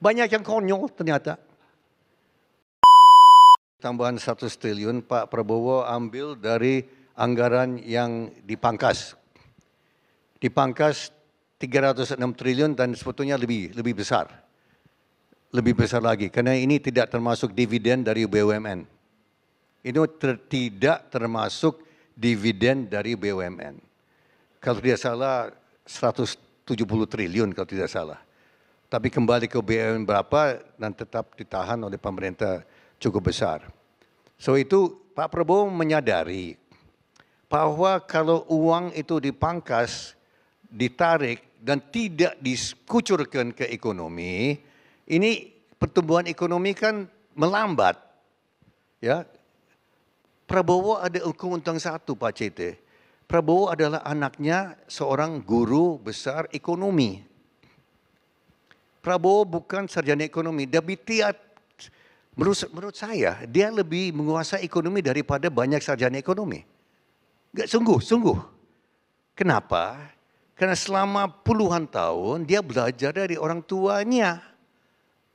Banyak yang konyol ternyata. Tambahan 100 triliun Pak Prabowo ambil dari anggaran yang dipangkas. Dipangkas 306 triliun dan sebetulnya lebih besar. Lebih besar lagi karena ini tidak termasuk dividen dari BUMN. Ini tidak termasuk dividen dari BUMN. Kalau tidak salah 170 triliun kalau tidak salah. Tapi kembali ke BUMN berapa dan tetap ditahan oleh pemerintah cukup besar. So itu Pak Prabowo menyadari bahwa kalau uang itu dipangkas, ditarik dan tidak dikucurkan ke ekonomi, ini pertumbuhan ekonomi kan melambat. Ya, Prabowo ada keuntungan satu Pak CT. Prabowo adalah anaknya seorang guru besar ekonomi. Prabowo bukan sarjana ekonomi, tapi menurut saya dia lebih menguasai ekonomi daripada banyak sarjana ekonomi. Enggak sungguh. Kenapa? Karena selama puluhan tahun dia belajar dari orang tuanya,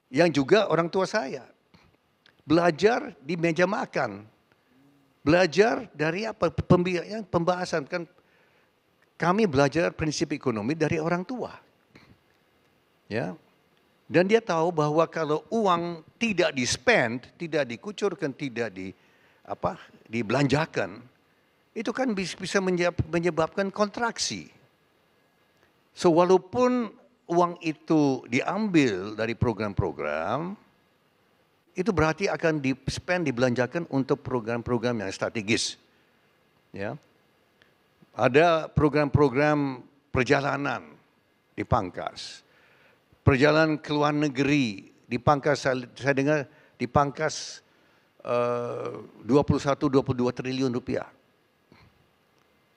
yang juga orang tua saya. Belajar di meja makan. Belajar dari apa? Pembahasan kan kami belajar prinsip ekonomi dari orang tua. Ya. Dan dia tahu bahwa kalau uang tidak di-spend, tidak dikucurkan, tidak dibelanjakan, itu kan bisa menyebabkan kontraksi. So walaupun uang itu diambil dari program-program, itu berarti akan di-spend, dibelanjakan untuk program-program yang strategis. Ya. Ada program-program perjalanan dipangkas. Perjalanan ke luar negeri dipangkas, saya dengar dipangkas 21-22 triliun rupiah.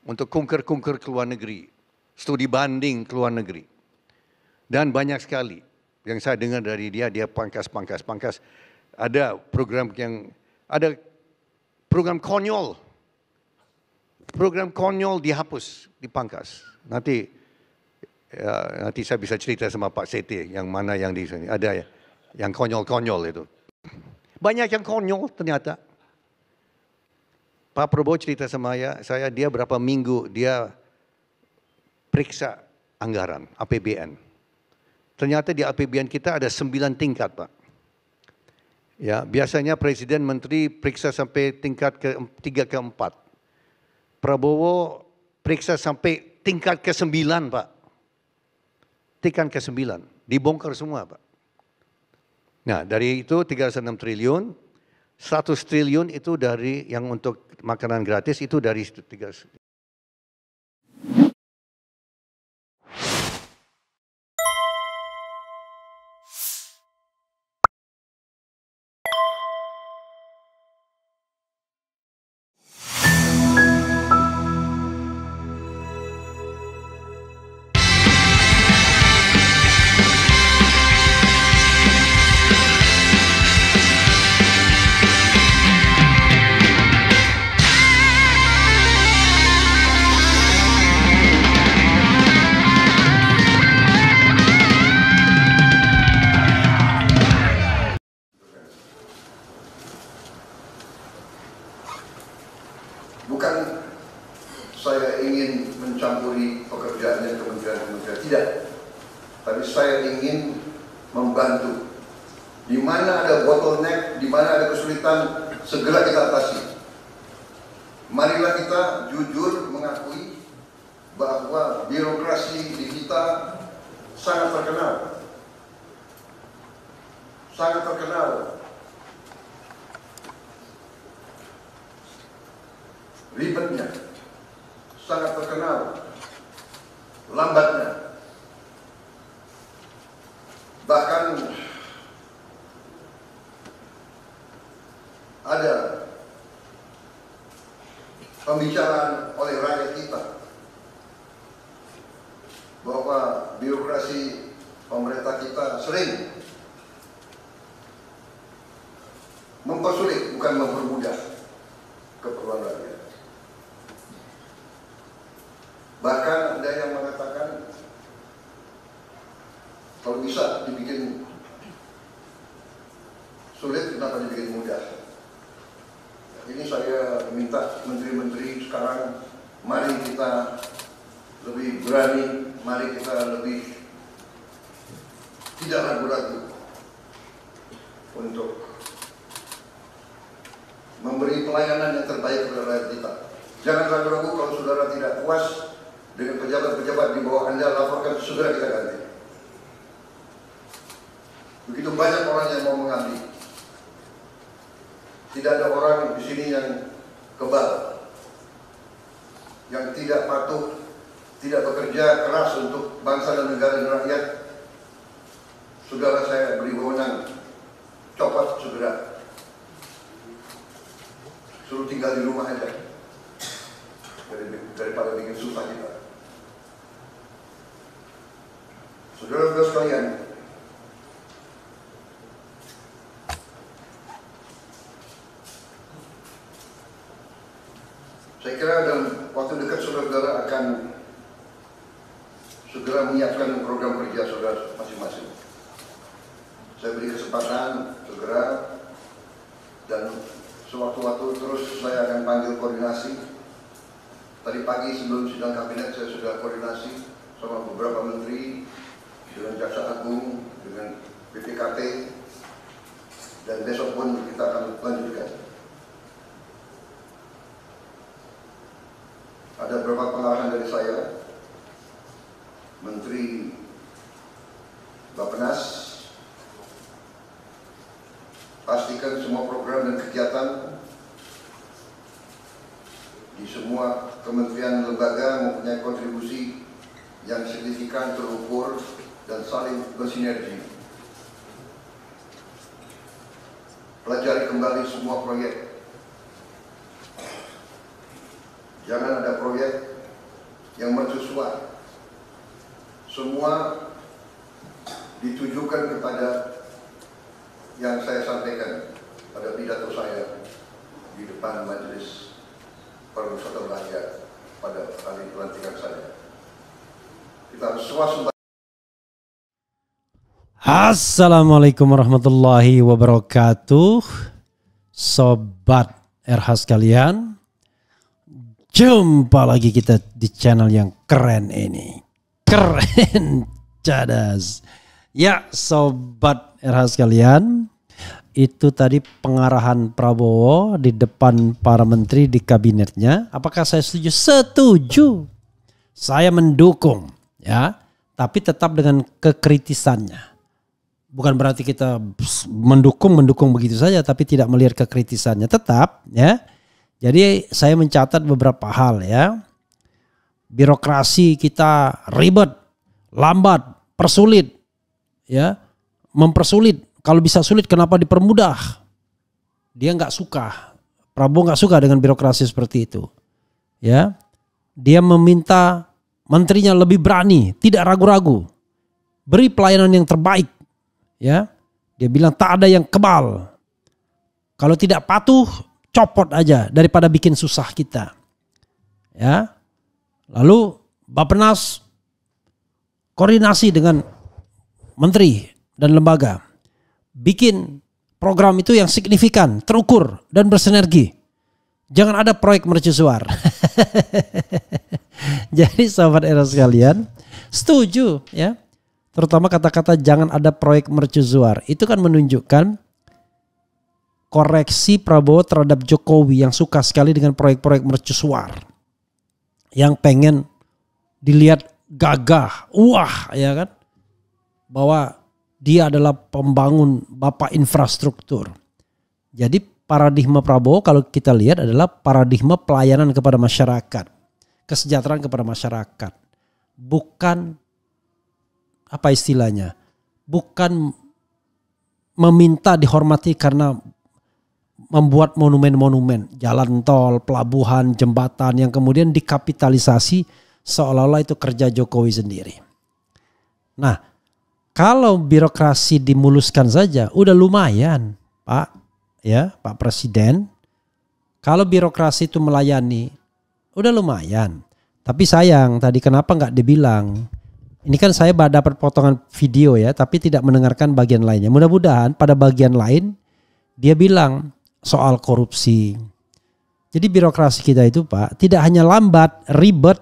Untuk kunker-kunker ke luar negeri. Studi banding ke luar negeri. Dan banyak sekali yang saya dengar dari dia pangkas. Ada program konyol. Program konyol dihapus, dipangkas. Nanti saya bisa cerita sama Pak Seti yang mana yang di sini. Ada ya, yang konyol-konyol itu. Banyak yang konyol ternyata. Pak Prabowo cerita sama saya dia berapa minggu dia periksa anggaran APBN. Ternyata di APBN kita ada 9 tingkat, Pak. Ya, biasanya Presiden Menteri periksa sampai tingkat ke-3 ke-4. Prabowo periksa sampai tingkat ke-9, Pak. Tingkat ke-9, dibongkar semua Pak. Nah dari itu 36 triliun, 100 triliun itu dari yang untuk makanan gratis itu dari 3. Bukan saya ingin mencampuri pekerjaannya kementerian-kementerian, tidak. Tapi saya ingin membantu. Di mana ada bottleneck, di mana ada kesulitan, segera kita atasi. Marilah kita jujur mengakui bahwa birokrasi di kita sangat terkenal. Sangat terkenal. Ribetnya, sangat terkenal, lambatnya, bahkan ada pembicaraan oleh rakyat kita bahwa birokrasi pemerintah kita sering mempersulit, bukan mempermudah keperluan rakyat. Bahkan ada yang mengatakan kalau bisa dibikin sulit, kenapa dibikin mudah? Ini saya minta menteri-menteri sekarang, mari kita lebih berani, mari kita lebih tidak ragu-ragu untuk memberi pelayanan yang terbaik kepada rakyat kita. Jangan ragu-ragu kalau saudara tidak puas dengan pejabat-pejabat di bawah Anda, laporkan, segera kita ganti. Begitu banyak orang yang mau mengabdi. Tidak ada orang di sini yang kebal, yang tidak patuh, tidak bekerja keras untuk bangsa dan negara dan rakyat. Saudara saya beri wewenang, copot segera. Suruh tinggal di rumah aja, daripada bikin susah kita. Saudara-saudara sekalian, saya kira dalam waktu dekat saudara-saudara akan segera menyiapkan program kerja saudara masing-masing. Saya beri kesempatan segera, dan sewaktu-waktu terus saya akan panggil koordinasi. Tadi pagi sebelum sidang kabinet saya sudah koordinasi sama beberapa menteri, dengan Jaksa Agung, dengan BPKP, dan besok pun kita akan lanjutkan. Ada beberapa pengarahan dari saya, Menteri Bappenas, pastikan semua program dan kegiatan di semua kementerian lembaga mempunyai kontribusi yang signifikan, terukur, dan saling bersinergi. Pelajari kembali semua proyek. Jangan ada proyek yang mercusuar. Semua ditujukan kepada yang saya sampaikan pada pidato saya di depan Majelis Pariwisata Belanja pada hari pelantikan saya. Kita harus swasembada. Assalamualaikum warahmatullahi wabarakatuh. Sobat RH sekalian, jumpa lagi kita di channel yang keren ini. Keren cadas. Ya Sobat RH sekalian, itu tadi pengarahan Prabowo di depan para menteri di kabinetnya. Apakah saya setuju? Setuju. Saya mendukung, ya, tapi tetap dengan kekritisannya. Bukan berarti kita mendukung begitu saja, tapi tidak melihat kekritisannya. Tetap, ya. Jadi saya mencatat beberapa hal, ya. Birokrasi kita ribet, lambat, persulit, ya, mempersulit. Kalau bisa sulit, kenapa dipermudah? Dia nggak suka. Prabowo nggak suka dengan birokrasi seperti itu, ya. Dia meminta menterinya lebih berani, tidak ragu-ragu, beri pelayanan yang terbaik. Ya, dia bilang tak ada yang kebal. Kalau tidak patuh, copot aja daripada bikin susah kita. Ya, lalu Bappenas koordinasi dengan menteri dan lembaga, bikin program itu yang signifikan, terukur dan bersinergi. Jangan ada proyek mercusuar. Jadi sahabat era sekalian, setuju, ya. Terutama kata-kata jangan ada proyek mercusuar. Itu kan menunjukkan koreksi Prabowo terhadap Jokowi yang suka sekali dengan proyek-proyek mercusuar. Yang pengen dilihat gagah, wah, ya kan. Bahwa dia adalah pembangun bapak infrastruktur. Jadi paradigma Prabowo kalau kita lihat adalah paradigma pelayanan kepada masyarakat. Kesejahteraan kepada masyarakat. Bukan, apa istilahnya, bukan meminta dihormati karena membuat monumen-monumen, jalan tol, pelabuhan, jembatan yang kemudian dikapitalisasi seolah-olah itu kerja Jokowi sendiri. Nah, kalau birokrasi dimuluskan saja udah lumayan, Pak, ya, Pak Presiden. Kalau birokrasi itu melayani udah lumayan. Tapi sayang tadi kenapa nggak dibilang? Ini kan saya dapat potongan video, ya, tapi tidak mendengarkan bagian lainnya. Mudah-mudahan pada bagian lain Dia bilang soal korupsi. Jadi birokrasi kita itu Pak tidak hanya lambat, ribet,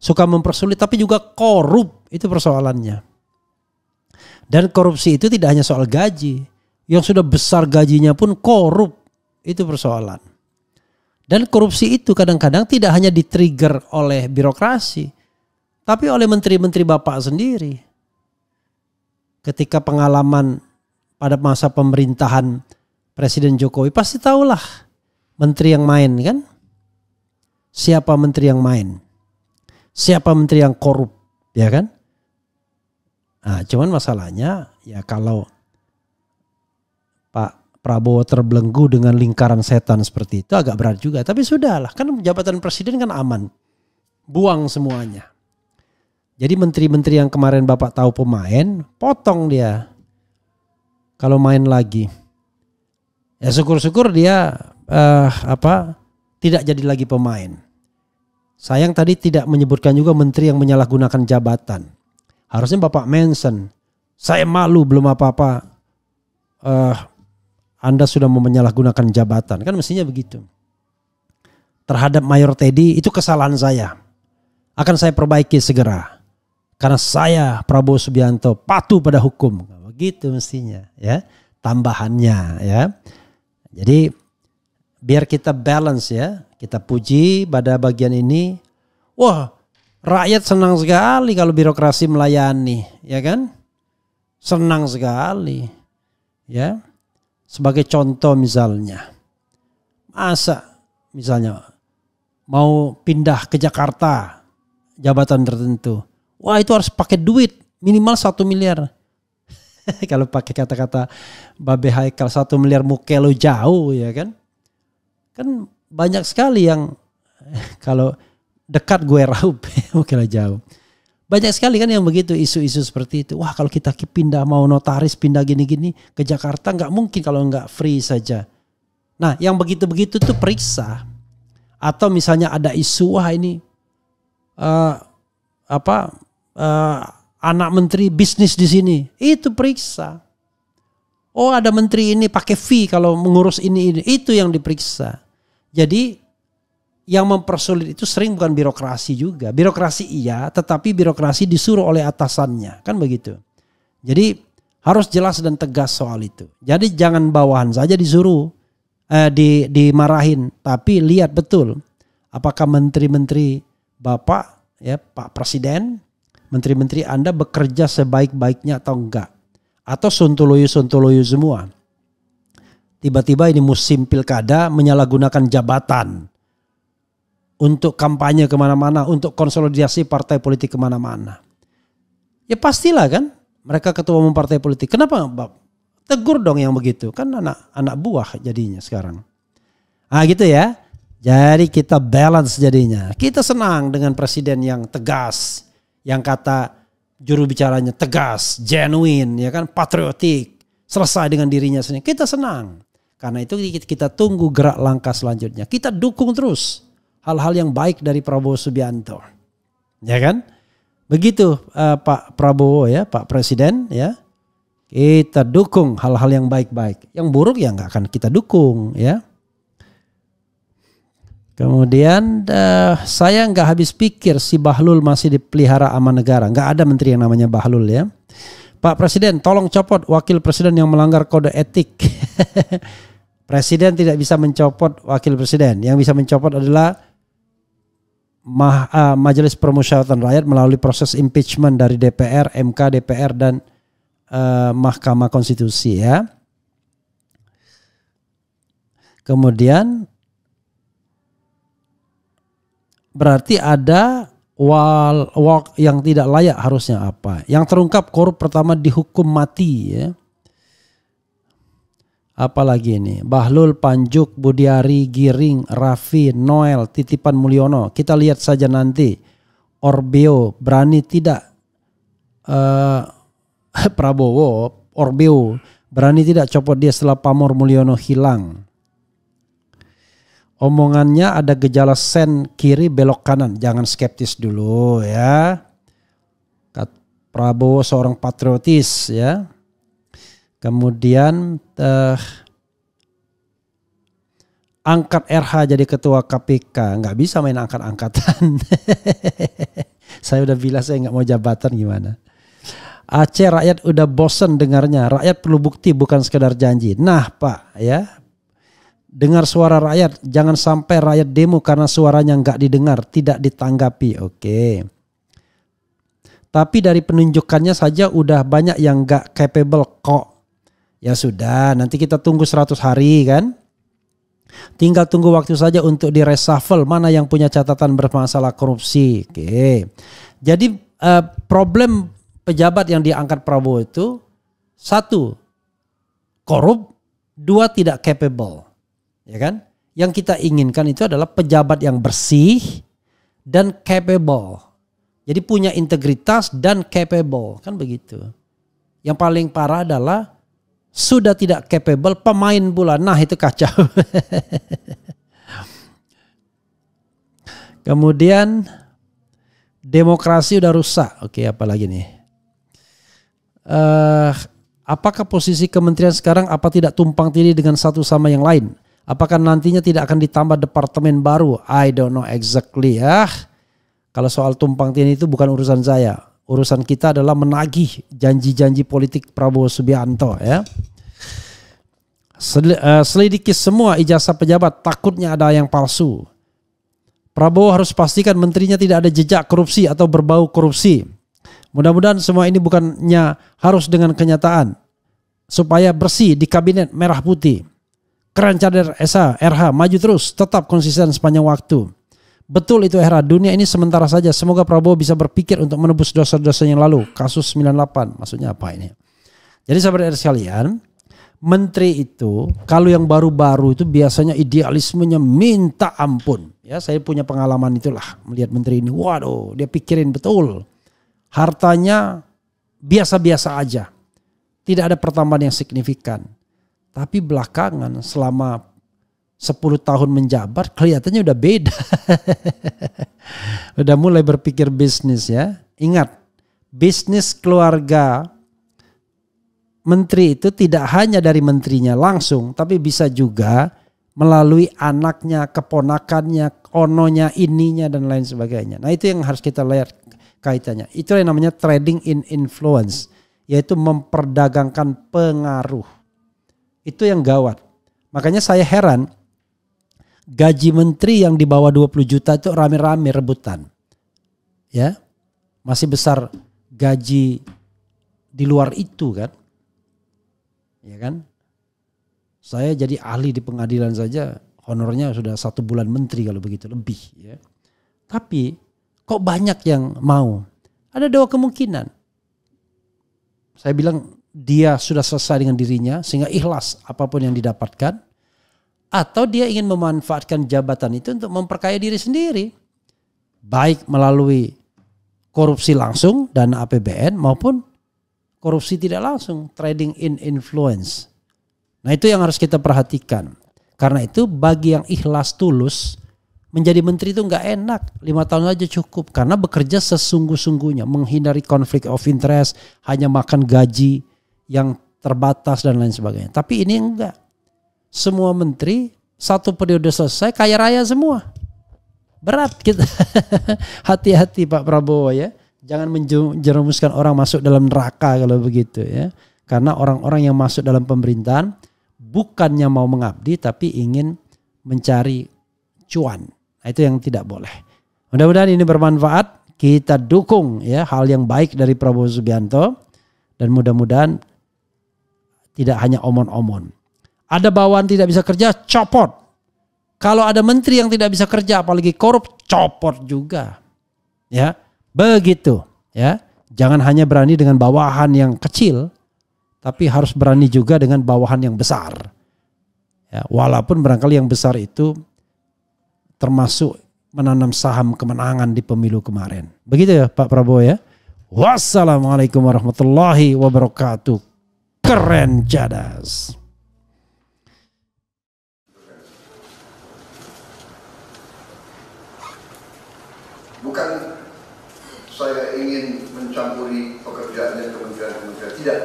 suka mempersulit tapi juga korup, itu persoalannya. Dan korupsi itu tidak hanya soal gaji, yang sudah besar gajinya pun korup, itu persoalan. Dan korupsi itu kadang-kadang tidak hanya di-trigger oleh birokrasi, tapi oleh menteri-menteri Bapak sendiri. Ketika pengalaman pada masa pemerintahan Presiden Jokowi pasti tahulah menteri yang main kan? Siapa menteri yang main? Siapa menteri yang korup, ya kan? Nah, cuman masalahnya ya kalau Pak Prabowo terbelenggu dengan lingkaran setan seperti itu agak berat juga. Tapi sudahlah, kan jabatan presiden kan aman. Buang semuanya. Jadi menteri-menteri yang kemarin Bapak tahu pemain, potong dia. Kalau main lagi. Ya syukur-syukur dia tidak jadi lagi pemain. Sayang tadi tidak menyebutkan juga menteri yang menyalahgunakan jabatan. Harusnya Bapak mention. Saya malu belum apa-apa. Anda sudah mau menyalahgunakan jabatan. Kan mestinya begitu. Terhadap Mayor Teddy itu kesalahan saya. Akan saya perbaiki segera. Karena saya Prabowo Subianto patuh pada hukum. Begitu mestinya ya. Tambahannya ya. Jadi biar kita balance ya. Kita puji pada bagian ini. Wah, rakyat senang sekali kalau birokrasi melayani, ya kan? Senang sekali. Ya. Sebagai contoh misalnya. Masa misalnya mau pindah ke Jakarta jabatan tertentu. Wah, itu harus pakai duit minimal 1 miliar. Kalau pakai kata-kata Babe Haikal 1 miliar mukelo jauh ya kan. Kan banyak sekali yang kalau dekat gue raup mukelo jauh. Banyak sekali kan yang begitu isu-isu seperti itu. Wah, kalau kita pindah mau notaris pindah gini-gini ke Jakarta nggak mungkin kalau nggak free saja. Nah, yang begitu-begitu tuh periksa. Atau misalnya ada isu wah ini anak menteri bisnis di sini, itu periksa. Oh, ada menteri ini pakai fee kalau mengurus ini, itu yang diperiksa. Jadi yang mempersulit itu sering bukan birokrasi juga. Birokrasi iya, tetapi birokrasi disuruh oleh atasannya, kan begitu. Jadi harus jelas dan tegas soal itu. Jadi jangan bawahan saja disuruh, dimarahin, tapi lihat betul apakah menteri-menteri Bapak, ya Pak Presiden, menteri-menteri Anda bekerja sebaik-baiknya atau enggak. Atau sontoloyo-sontoloyo semua. Tiba-tiba ini musim pilkada menyalahgunakan jabatan. Untuk kampanye kemana-mana, untuk konsolidasi partai politik kemana-mana. Ya pastilah kan, mereka ketua umum partai politik. Kenapa? Tegur dong yang begitu. Kan anak buah jadinya sekarang. Ah gitu ya. Jadi kita balance jadinya. Kita senang dengan presiden yang tegas. Yang kata juru bicaranya tegas, genuine, ya kan, patriotik. Selesai dengan dirinya sendiri. Kita senang. Karena itu kita tunggu gerak langkah selanjutnya. Kita dukung terus hal-hal yang baik dari Prabowo Subianto. Ya kan? Begitu Pak Prabowo ya, Pak Presiden ya. Kita dukung hal-hal yang baik-baik. Yang buruk ya nggak akan kita dukung ya. Kemudian saya nggak habis pikir si Bahlul masih dipelihara aman negara. Nggak ada menteri yang namanya Bahlul ya. Pak Presiden tolong copot wakil presiden yang melanggar kode etik. Presiden tidak bisa mencopot wakil presiden. Yang bisa mencopot adalah Majelis Permusyawaratan Rakyat melalui proses impeachment dari DPR, MK, DPR dan Mahkamah Konstitusi ya. Kemudian berarti ada walk yang tidak layak harusnya apa? Yang terungkap korup pertama dihukum mati ya. Apalagi ini? Bahlul, Panjuk, Budiari, Giring, Raffi, Noel, Titipan Mulyono. Kita lihat saja nanti. Orbeo berani tidak Prabowo, Orbeo berani tidak copot dia setelah Pamor Mulyono hilang. Omongannya ada gejala sen kiri belok kanan. Jangan skeptis dulu ya. Prabowo seorang patriotis ya. Kemudian angkat RH jadi ketua KPK, nggak bisa main angkat-angkatan. Saya udah bilang saya nggak mau jabatan gimana. Aceh rakyat udah bosen dengarnya, rakyat perlu bukti bukan sekedar janji. Nah Pak ya, dengar suara rakyat, jangan sampai rakyat demo karena suaranya nggak didengar, tidak ditanggapi. Oke. Tapi dari penunjukannya saja udah banyak yang nggak capable kok. Ya sudah, nanti kita tunggu 100 hari kan. Tinggal tunggu waktu saja untuk di reshuffle mana yang punya catatan bermasalah korupsi. Oke. Jadi problem pejabat yang diangkat Prabowo itu, 1, korup, 2, tidak capable. Ya kan? Yang kita inginkan itu adalah pejabat yang bersih dan capable. Jadi punya integritas dan capable, kan begitu. Yang paling parah adalah sudah tidak capable, pemain pula. Nah itu kacau. Kemudian demokrasi udah rusak. Oke, apa lagi nih? Apakah posisi kementerian sekarang apa tidak tumpang tindih dengan satu sama yang lain? Apakah nantinya tidak akan ditambah departemen baru? I don't know exactly ya. Kalau soal tumpang tindih itu bukan urusan saya. Urusan kita adalah menagih janji-janji politik Prabowo Subianto ya. Selidiki semua ijazah pejabat, takutnya ada yang palsu. Prabowo harus pastikan menterinya tidak ada jejak korupsi atau berbau korupsi. Mudah-mudahan semua ini bukannya harus dengan kenyataan. Supaya bersih di kabinet merah putih. Keren cadar Esa, RH, maju terus, tetap konsisten sepanjang waktu. Betul itu era, dunia ini sementara saja. Semoga Prabowo bisa berpikir untuk menebus dosa-dosa yang lalu. Kasus 98, maksudnya apa ini? Jadi sahabat sekalian, menteri itu kalau yang baru-baru itu biasanya idealismenya minta ampun. Ya, saya punya pengalaman itulah melihat menteri ini. Waduh, dia pikirin betul. Hartanya biasa-biasa aja. Tidak ada pertambahan yang signifikan. Tapi belakangan selama 10 tahun menjabat kelihatannya udah beda. Udah mulai berpikir bisnis ya. Ingat, bisnis keluarga menteri itu tidak hanya dari menterinya langsung, tapi bisa juga melalui anaknya, keponakannya, ononya, ininya dan lain sebagainya. Nah itu yang harus kita lihat kaitannya. Itu yang namanya trading in influence, yaitu memperdagangkan pengaruh. Itu yang gawat. Makanya saya heran, gaji menteri yang di bawah 20 juta itu rame-rame rebutan. Ya. Masih besar gaji di luar itu kan. Ya kan? Saya jadi ahli di pengadilan saja honornya sudah 1 bulan menteri kalau begitu lebih ya. Tapi kok banyak yang mau? Ada 2 kemungkinan. Saya bilang dia sudah selesai dengan dirinya sehingga ikhlas apapun yang didapatkan. Atau dia ingin memanfaatkan jabatan itu untuk memperkaya diri sendiri. Baik melalui korupsi langsung dana APBN maupun korupsi tidak langsung, trading in influence. Nah itu yang harus kita perhatikan. Karena itu bagi yang ikhlas tulus, menjadi menteri itu nggak enak. 5 tahun aja cukup. Karena bekerja sesungguh-sungguhnya, menghindari konflik of interest, hanya makan gaji yang terbatas dan lain sebagainya. Tapi ini enggak. Semua menteri 1 periode selesai kaya raya semua. Berat kita. Hati-hati Pak Prabowo ya. Jangan menjerumuskan orang masuk dalam neraka kalau begitu ya. Karena orang-orang yang masuk dalam pemerintahan bukannya mau mengabdi tapi ingin mencari cuan. Nah, itu yang tidak boleh. Mudah-mudahan ini bermanfaat. Kita dukung ya hal yang baik dari Prabowo Subianto dan mudah-mudahan tidak hanya omon-omon. Ada bawahan tidak bisa kerja, copot. Kalau ada menteri yang tidak bisa kerja apalagi korup, copot juga. Ya. Begitu ya. Jangan hanya berani dengan bawahan yang kecil, tapi harus berani juga dengan bawahan yang besar. Ya, walaupun barangkali yang besar itu termasuk menanam saham kemenangan di pemilu kemarin. Begitu ya Pak Prabowo ya. Wassalamualaikum warahmatullahi wabarakatuh. Keren cadas. Bukan saya ingin mencampuri pekerjaannya kementerian-kementerian, tidak.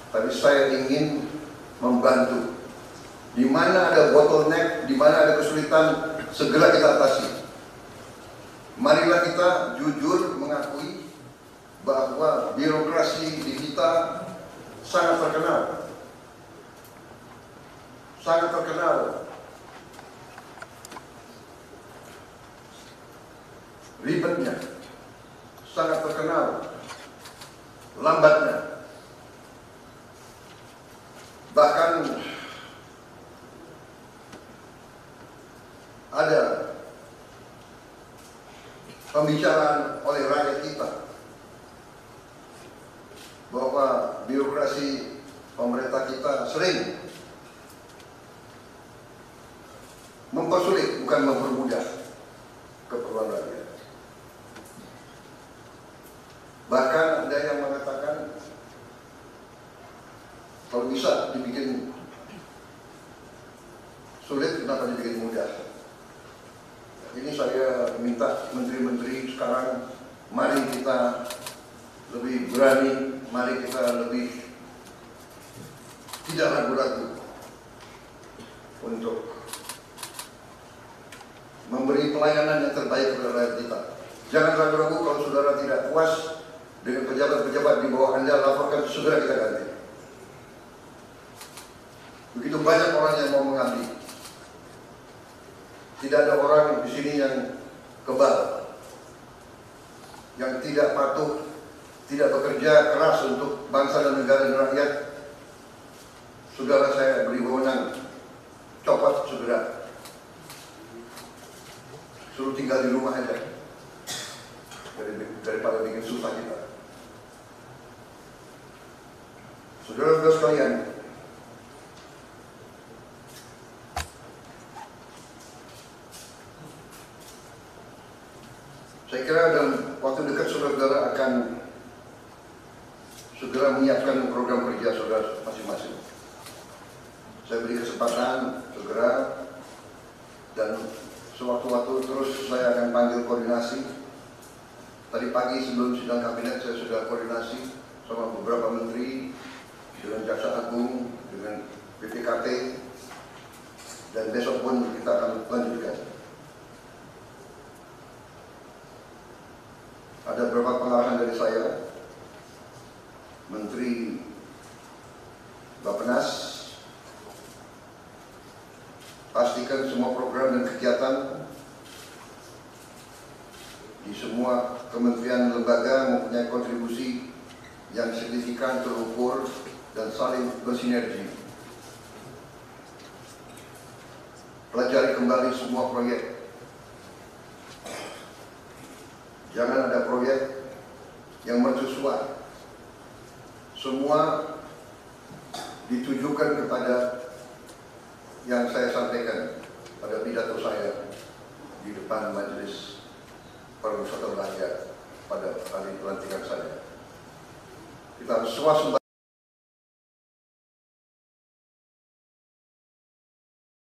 Tapi saya ingin membantu Di mana ada bottleneck, di mana ada kesulitan, segera kita atasi. Marilah kita jujur mengakui bahwa birokrasi di kita sangat terkenal. Sangat terkenal. Ribetnya. Sangat terkenal. Lambatnya. Bahkan ada pembicaraan oleh rakyat kita bahwa birokrasi pemerintah kita sering mempersulit bukan mempermudah keperluan rakyat. Bahkan ada yang mengatakan kalau bisa dibikin sulit, kenapa dibikin mudah? Ini saya minta menteri-menteri sekarang, mari kita lebih berani, mari kita lebih tidak ragu-ragu untuk memberi pelayanan yang terbaik kepada rakyat kita. Jangan ragu-ragu kalau saudara tidak puas dengan pejabat-pejabat di bawah Anda, laporkan, segera kita ganti. Begitu banyak orang yang mau mengabdi. Tidak ada orang di sini yang kebal, yang tidak patuh, tidak bekerja keras untuk bangsa dan negara dan rakyat. Saudara saya beri wewenang, copot segera. Suruh tinggal di rumah aja, daripada bikin susah kita. Saudara-saudara sekalian, saya kira dalam waktu dekat saudara-saudara akan segera menyiapkan program kerja saudara masing-masing. Saya beri kesempatan segera, dan sewaktu-waktu terus saya akan panggil koordinasi. Tadi pagi sebelum sidang kabinet saya sudah koordinasi sama beberapa menteri, dengan Jaksa Agung, dengan BPKP, dan besok pun kita akan lanjutkan. Ada beberapa pengarahan dari saya, Menteri Bappenas, pastikan semua program dan kegiatan di semua kementerian lembaga mempunyai kontribusi yang signifikan, terukur, dan saling bersinergi. Pelajari kembali semua proyek. Jangan ada proyek yang mercusuar. Semua ditujukan kepada yang saya sampaikan pada pidato saya di depan Majelis Permusyawaratan Rakyat pada hari pelantikan saya. Kita harus swasembada.